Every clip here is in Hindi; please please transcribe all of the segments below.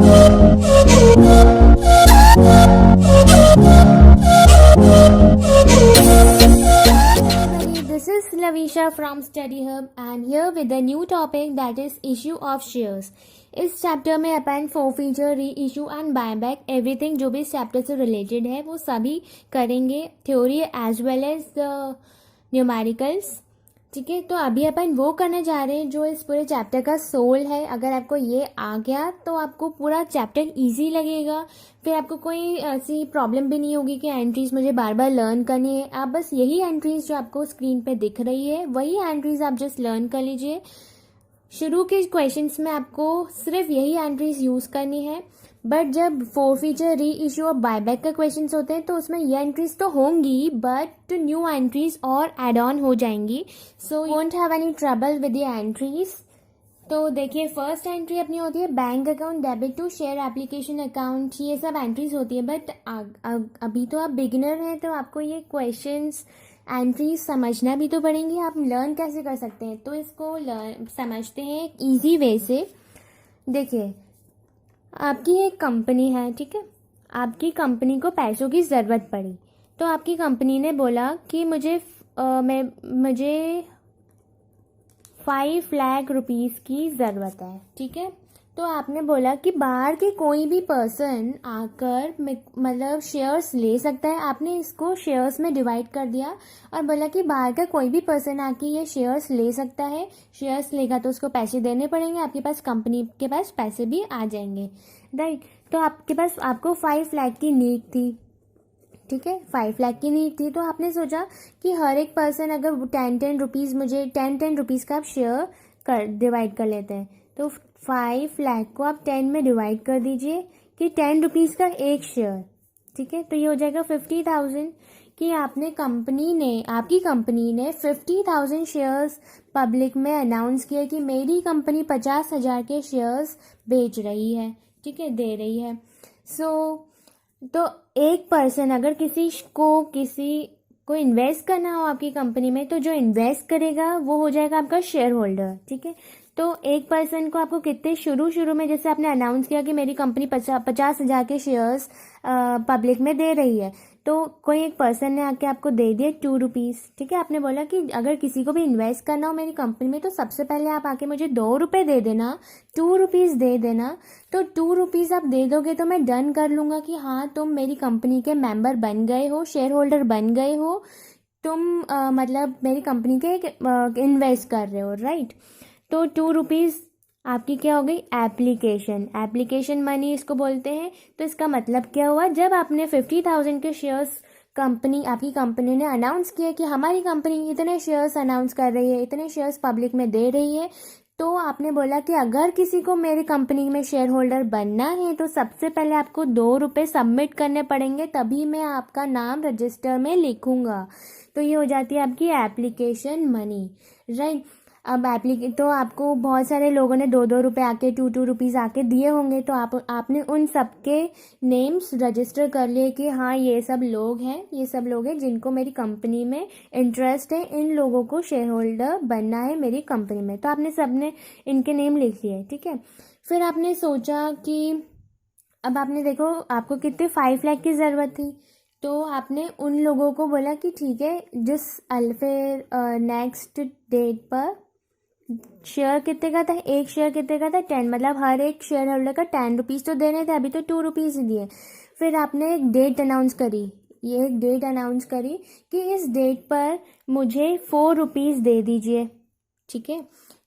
This is Lavisha from Study Hub and here with a new topic that is issue of shares. इस चैप्टर में अपन फोरफीचर, री इशू एंड बायबैक एवरीथिंग जो भी इस चैप्टर से रिलेटेड है वो सभी करेंगे, theory as well as the numericals. ठीक है, तो अभी अपन वो करने जा रहे हैं जो इस पूरे चैप्टर का सोल है। अगर आपको ये आ गया तो आपको पूरा चैप्टर इजी लगेगा, फिर आपको कोई ऐसी प्रॉब्लम भी नहीं होगी कि एंट्रीज मुझे बार बार लर्न करनी है। आप बस यही एंट्रीज जो आपको स्क्रीन पे दिख रही है वही एंट्रीज आप जस्ट लर्न कर लीजिए। शुरू के क्वेश्चंस में आपको सिर्फ यही एंट्रीज यूज़ करनी है, बट जब फोरफीचर, री इशू और बायबैक का क्वेश्चंस होते हैं तो उसमें ये एंट्रीज तो होंगी बट न्यू एंट्रीज और एड ऑन हो जाएंगी, so you won't have any trouble with the entries. तो देखिए, फर्स्ट एंट्री अपनी होती है bank account debit to share application account, ये सब एंट्रीज होती है। बट अभी तो आप बिगिनर हैं तो आपको ये क्वेश्चंस एंट्रीज समझना भी तो पड़ेंगी। आप लर्न कैसे कर सकते हैं, तो इसको समझते हैं एक ईजी वे से। देखिए, आपकी एक कंपनी है, ठीक है, आपकी कंपनी को पैसों की ज़रूरत पड़ी तो आपकी कंपनी ने बोला कि मुझे 5 लाख रुपीज़ की ज़रूरत है। ठीक है, तो आपने बोला कि बाहर के कोई भी पर्सन आकर मतलब शेयर्स ले सकता है। आपने इसको शेयर्स में डिवाइड कर दिया और बोला कि बाहर का कोई भी पर्सन आके ये शेयर्स ले सकता है। शेयर्स लेगा तो उसको पैसे देने पड़ेंगे, आपके पास कंपनी के पास पैसे भी आ जाएंगे, राइट। तो आपके पास आपको 5 लाख की नीड थी, ठीक है, 5 लाख की नीड थी। तो आपने सोचा कि हर एक पर्सन अगर 10 रुपीज़ मुझे 10 रुपीज़ का आप शेयर डिवाइड कर लेते हैं, तो 5 लाख को आप 10 में डिवाइड कर दीजिए कि 10 रुपीज़ का एक शेयर। ठीक है, तो ये हो जाएगा 50,000 कि आपकी कंपनी ने 50,000 शेयर्स पब्लिक में अनाउंस किया कि मेरी कंपनी 50,000 के शेयर्स बेच रही है, ठीक है, दे रही है। तो एक पर्सन अगर किसी को इन्वेस्ट करना हो आपकी कंपनी में, तो जो इन्वेस्ट करेगा वो हो जाएगा आपका शेयर होल्डर। ठीक है, तो एक पर्सन को आपको कितने शुरू में जैसे आपने अनाउंस किया कि मेरी कंपनी 50,000 के शेयर्स पब्लिक में दे रही है, तो कोई एक पर्सन ने आके आपको दे दिए 2 रुपीज़। ठीक है, आपने बोला कि अगर किसी को भी इन्वेस्ट करना हो मेरी कंपनी में तो सबसे पहले आप आके मुझे 2 रुपये दे देना, 2 रुपीज़ दे देना। तो 2 रुपीज़ आप दे दोगे तो मैं डन कर लूँगा कि हाँ तुम मेरी कंपनी के मेंबर बन गए हो, शेयर होल्डर बन गए हो, तुम मतलब मेरी कंपनी के इन्वेस्ट कर रहे हो, राइट। तो 2 रुपीज़ आपकी क्या हो गई, एप्लीकेशन मनी इसको बोलते हैं। तो इसका मतलब क्या हुआ, जब आपने 50,000 के शेयर्स आपकी कंपनी ने अनाउंस किया कि हमारी कंपनी इतने शेयर्स अनाउंस कर रही है, इतने शेयर्स पब्लिक में दे रही है, तो आपने बोला कि अगर किसी को मेरी कंपनी में शेयर होल्डर बनना है तो सबसे पहले आपको 2 रुपये सबमिट करने पड़ेंगे, तभी मैं आपका नाम रजिस्टर में लिखूंगा। तो ये हो जाती है आपकी एप्लीकेशन मनी, राइट। अब तो आपको बहुत सारे लोगों ने 2-2 रुपये आके 2-2 रुपीज़ आके दिए होंगे, तो आपने उन सबके नेम्स रजिस्टर कर लिए कि हाँ ये सब लोग हैं जिनको मेरी कंपनी में इंटरेस्ट है, इन लोगों को शेयर होल्डर बनना है मेरी कंपनी में। तो आपने सबने इनके नेम लिख लिए, ठीक है। फिर आपने सोचा कि अब आपने देखो आपको कितने 5 लाख की ज़रूरत थी, तो आपने उन लोगों को बोला कि ठीक है फिर नेक्स्ट डेट पर शेयर कितने का था, एक शेयर कितने का था 10, मतलब हर एक शेयर होल्डर का 10 रुपीज़ तो देने थे, अभी तो 2 रुपीज़ ही दिए। फिर आपने एक डेट अनाउंस करी कि इस डेट पर मुझे 4 रुपीज़ दे दीजिए, ठीक है।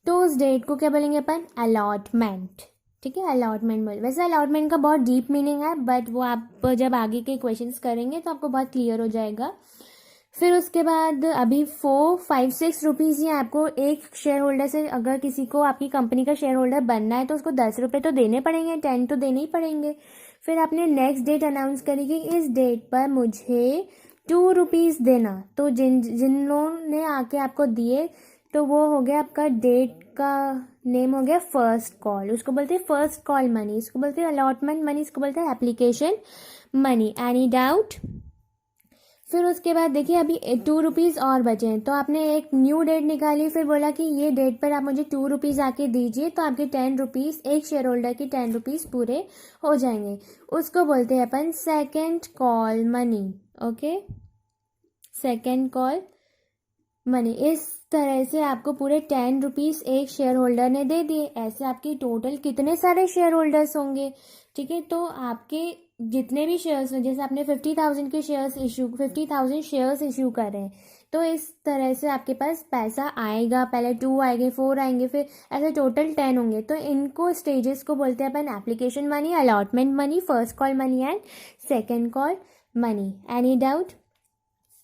तो उस डेट को क्या बोलेंगे अपन, अलॉटमेंट, ठीक है, अलॉटमेंट बोल। वैसे अलॉटमेंट का बहुत डीप मीनिंग है, बट वो आप जब आगे के क्वेश्चंस करेंगे तो आपको बहुत क्लियर हो जाएगा। फिर उसके बाद अभी 4, 5, 6 रुपीज़ ही आपको एक शेयर होल्डर से, अगर किसी को आपकी कंपनी का शेयर होल्डर बनना है तो उसको 10 रुपये तो देने पड़ेंगे, 10 तो देने ही पड़ेंगे। फिर आपने नेक्स्ट डेट अनाउंस करी कि इस डेट पर मुझे 2 रुपीज़ देना, तो जिन लोगों ने आके आपको दिए तो वो हो गया आपका डेट का नेम हो गया फर्स्ट कॉल, उसको बोलते हैं फर्स्ट कॉल मनी, इसको बोलते हैं अलॉटमेंट मनी, इसको बोलते हैं एप्लीकेशन मनी। Any doubt? फिर उसके बाद देखिए अभी 2 रुपीज़ और बचे हैं, तो आपने एक न्यू डेट निकाली, फिर बोला कि ये डेट पर आप मुझे 2 रुपीज़ आके दीजिए, तो आपके 10 रुपीज़, एक शेयर होल्डर के 10 रुपीज़ पूरे हो जाएंगे। उसको बोलते हैं अपन second call money. Okay, second call money. इस तरह से आपको पूरे 10 रुपीज़ एक शेयर होल्डर ने दे दिए। ऐसे आपके टोटल कितने सारे शेयर होल्डर्स होंगे, ठीक है। तो आपके जितने भी शेयर्स हैं, जैसे आपने 50,000 के शेयर्स इशू 50,000 शेयर्स इशू कर रहे हैं, तो इस तरह से आपके पास पैसा आएगा। पहले 2 आएंगे, 4 आएंगे, फिर ऐसे टोटल 10 होंगे। तो इनको स्टेजेस को बोलते हैं अपन application money, allotment money, first call money and second call money. Any doubt?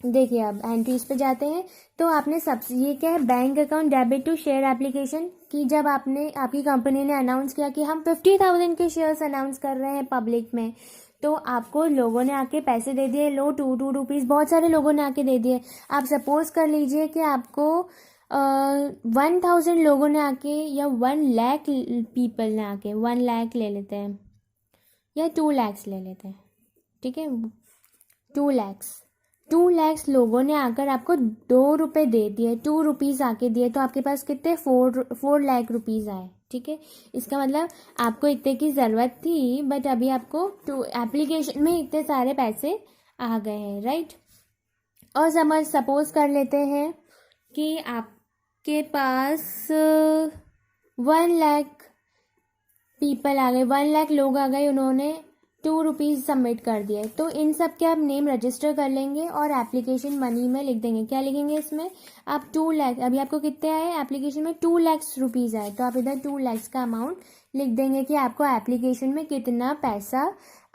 देखिए अब एंट्रीज पे जाते हैं। तो आपने सबसे, ये क्या है, bank account debit to share application, कि जब आपकी कंपनी ने अनाउंस किया कि हम 50,000 के शेयर्स अनाउंस कर रहे हैं पब्लिक में, तो आपको लोगों ने आके पैसे दे दिए, लो 2 रुपीज़, बहुत सारे लोगों ने आके दे दिए। आप सपोज कर लीजिए कि आपको 1,000 लोगों ने आके, या 1 लाख पीपल ने आके, 1 लाख ले लेते हैं या 2 लाख ले लेते हैं, ठीक है, 2 लाख लोगों ने आकर आपको 2 रुपये दे दिए, 2 रुपीज़ आके दिए, तो आपके पास कितने 4 लाख रुपीज़ आए, ठीक है। इसका मतलब आपको इतने की ज़रूरत थी, बट अभी आपको एप्लीकेशन में इतने सारे पैसे आ गए हैं, राइट। और सपोज कर लेते हैं कि आपके पास 1 लाख पीपल आ गए, 1 लाख लोग आ गए, उन्होंने 2 रुपीज़ सबमिट कर दिए। तो इन सब के आप नेम रजिस्टर कर लेंगे और एप्लीकेशन मनी में लिख देंगे। क्या लिखेंगे इसमें? आप 2 लाख, अभी आपको कितने आए एप्लीकेशन में? 2 लाख रुपीज़ आए, तो आप इधर 2 लाख का अमाउंट लिख देंगे कि आपको एप्लीकेशन में कितना पैसा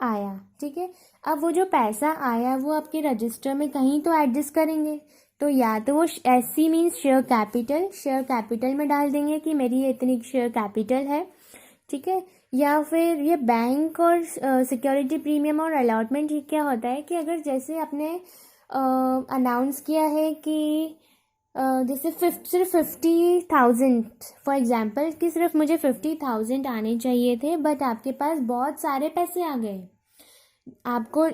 आया, ठीक है। अब वो जो पैसा आया वो आपके रजिस्टर में कहीं तो एडजस्ट करेंगे, तो या तो वो SC मीन्स शेयर कैपिटल में डाल देंगे कि मेरी ये इतनी शेयर कैपिटल है, ठीक है। या फिर ये बैंक और सिक्योरिटी प्रीमियम और अलॉटमेंट, ये क्या होता है कि अगर जैसे आपने अनाउंस किया है कि जैसे सिर्फ 50,000 फॉर एग्जांपल, कि सिर्फ मुझे 50,000 आने चाहिए थे, बट आपके पास बहुत सारे पैसे आ गए।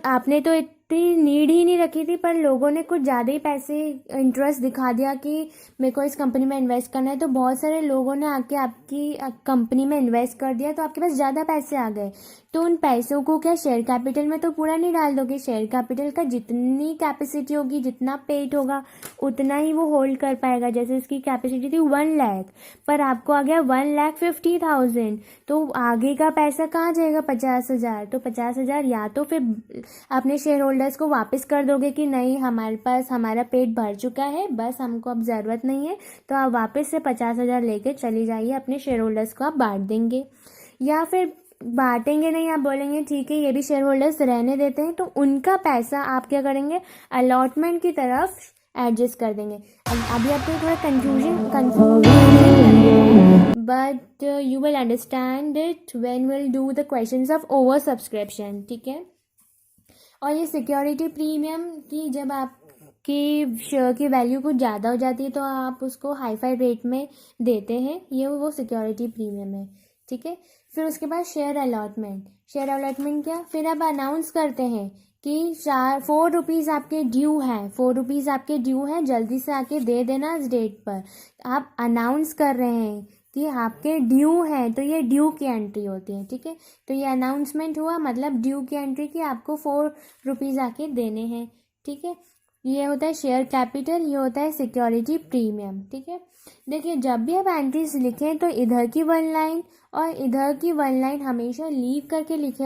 आपने तो इतनी नीड ही नहीं रखी थी, पर लोगों ने कुछ ज़्यादा ही पैसे इंटरेस्ट दिखा दिया कि मेरे को इस कंपनी में इन्वेस्ट करना है, तो बहुत सारे लोगों ने आके आपकी कंपनी में इन्वेस्ट कर दिया, तो आपके पास ज़्यादा पैसे आ गए। तो उन पैसों को क्या शेयर कैपिटल में तो पूरा नहीं डाल दोगे, शेयर कैपिटल का जितनी कैपेसिटी होगी, जितना पेट होगा, उतना ही वो होल्ड कर पाएगा। जैसे इसकी कैपेसिटी थी 1 लाख, पर आपको आ गया 1,50,000, तो आगे का पैसा कहाँ जाएगा? 50,000। तो 50,000 या तो फिर अपने शेयर होल्डर्स को वापस कर दोगे कि नहीं, हमारे पास हमारा पेट भर चुका है, बस हमको अब ज़रूरत नहीं है, तो आप वापस से 50,000 लेके चली जाइए, अपने शेयर होल्डर्स को आप बांट देंगे। या फिर बांटेंगे नहीं, आप बोलेंगे ठीक है ये भी शेयर होल्डर्स रहने देते हैं, तो उनका पैसा आप क्या करेंगे? अलॉटमेंट की तरफ एडजस्ट कर देंगे। अभी आपको थोड़ा confusion but you will understand it when will do the questions of over subscription, ठीक है। और ये सिक्योरिटी प्रीमियम की जब आपकी शेयर की वैल्यू कुछ ज़्यादा हो जाती है तो आप उसको हाई रेट में देते हैं, ये वो सिक्योरिटी प्रीमियम है, ठीक है। फिर उसके बाद शेयर अलॉटमेंट क्या? फिर आप अनाउंस करते हैं कि 4 रुपीज़ आपके ड्यू हैं, 4 रुपीज़ आपके ड्यू हैं, जल्दी से आके दे देना इस डेट पर। आप अनाउंस कर रहे हैं कि आपके ड्यू हैं, तो ये ड्यू की एंट्री होती है, ठीक है। तो ये अनाउंसमेंट हुआ, मतलब ड्यू की एंट्री की आपको 4 रुपीज़ आके देने हैं, ठीक है। ये होता है शेयर कैपिटल, ये होता है सिक्योरिटी प्रीमियम, ठीक है। देखिए जब भी आप एंट्रीज लिखें तो इधर की 1 लाइन और इधर की 1 लाइन हमेशा लीव करके लिखे,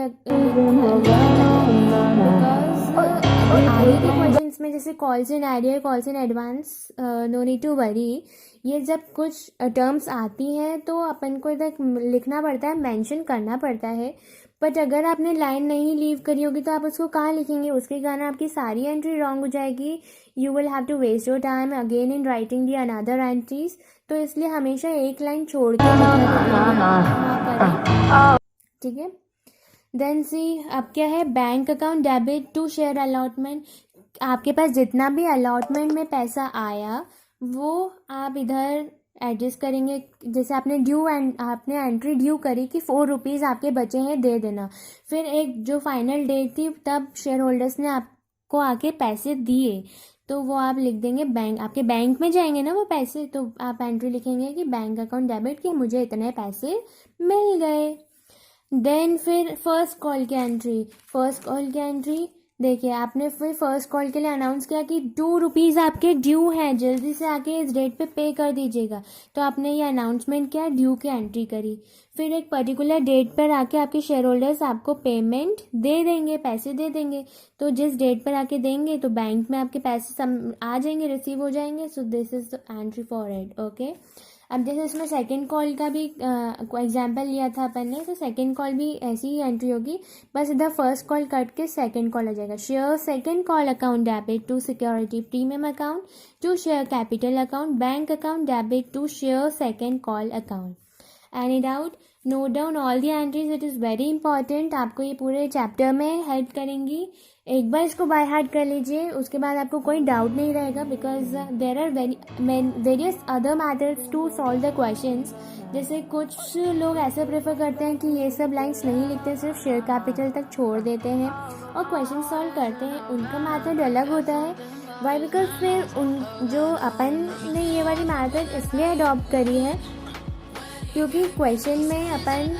आगे के क्वेश्चंस में जैसे calls in idea, calls in advance, no need to worry, ये जब कुछ टर्म्स आती हैं तो अपन को इधर लिखना पड़ता है, मेंशन करना पड़ता है। बट अगर आपने लाइन नहीं लीव करी होगी तो आप उसको कहाँ लिखेंगे? उसके कारण आपकी सारी एंट्री रॉन्ग हो जाएगी। You will have to waste your time again in writing the another entries. तो इसलिए हमेशा एक लाइन छोड़ के करें, ठीक है। देन सी अब क्या है? Bank account debit to share allotment. आपके पास जितना भी अलॉटमेंट में पैसा आया वो आप इधर एडजस्ट करेंगे। जैसे आपने एंट्री ड्यू करी कि 4 रुपीज़ आपके बचे हैं, दे देना। फिर एक जो फाइनल डेट थी तब शेयर होल्डर्स ने को आके पैसे दिए, तो वो आप लिख देंगे बैंक, आपके बैंक में जाएंगे ना वो पैसे, तो आप एंट्री लिखेंगे कि बैंक अकाउंट डेबिट कि मुझे इतने पैसे मिल गए। देन फिर फर्स्ट कॉल की एंट्री देखिए, आपने फिर फर्स्ट कॉल के लिए अनाउंस किया कि 2 रुपीज़ आपके ड्यू हैं, जल्दी से आके इस डेट पे कर दीजिएगा। तो आपने ये अनाउंसमेंट किया, ड्यू की एंट्री करी। फिर एक पर्टिकुलर डेट पर आके आपके शेयर होल्डर्स आपको पेमेंट दे देंगे, पैसे दे देंगे। तो जिस डेट पर आके देंगे तो बैंक में आपके पैसे सब आ जाएंगे, रिसीव हो जाएंगे। So this is the entry for it. Okay, अब जैसे इसमें सेकंड कॉल का भी एग्जांपल लिया था अपन ने, तो सेकंड कॉल भी ऐसी ही एंट्री होगी, बस इधर फर्स्ट कॉल कट के सेकंड कॉल आ जाएगा। Share second call account debit to security premium account to share capital account bank account debit to share second call account. Any doubt? Note down all the entries, it is very important, आपको ये पूरे चैप्टर में हेल्प करेंगी। एक बार इसको बाय हार्ट कर लीजिए, उसके बाद आपको कोई डाउट नहीं रहेगा, because there are various other methods to solve the questions. जैसे कुछ लोग ऐसे प्रेफर करते हैं कि ये सब लाइन्स नहीं लिखते, सिर्फ शेयर कैपिटल तक छोड़ देते हैं और क्वेश्चन सॉल्व करते हैं, उनका मैथड अलग होता है। वाई? बिकॉज फिर उन जो अपन ने ये वाली मैथड इसलिए अडॉप्ट करी है क्योंकि क्वेश्चन में अपन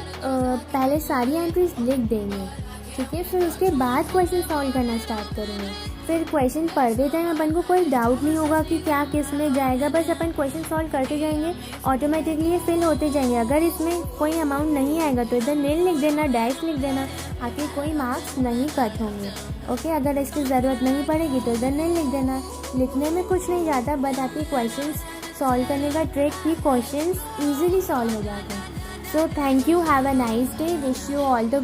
पहले सारी एंट्रीज लिख देंगे, ठीक है, फिर उसके बाद क्वेश्चन सॉल्व करना स्टार्ट करेंगे। फिर क्वेश्चन पढ़ते टाइम अपन को कोई डाउट नहीं होगा कि क्या किस में जाएगा, बस अपन क्वेश्चन सॉल्व करते जाएंगे, ऑटोमेटिकली ये फिल होते जाएंगे। अगर इसमें कोई अमाउंट नहीं आएगा तो इधर नील लिख देना, डैश लिख देना, आके कोई मार्क्स नहीं कट होंगे। ओके, अगर इसकी ज़रूरत नहीं पड़ेगी तो इधर नील लिख देना। लिखने में कुछ नहीं जाता, बट आपके क्वेश्चन सॉल्व करने का ट्रिक ही क्वेश्चन ईजिली सॉल्व हो जाते हैं। So thank you, have a nice day, wish you all the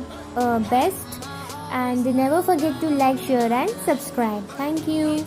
best, and never forget to like, share and subscribe. Thank you.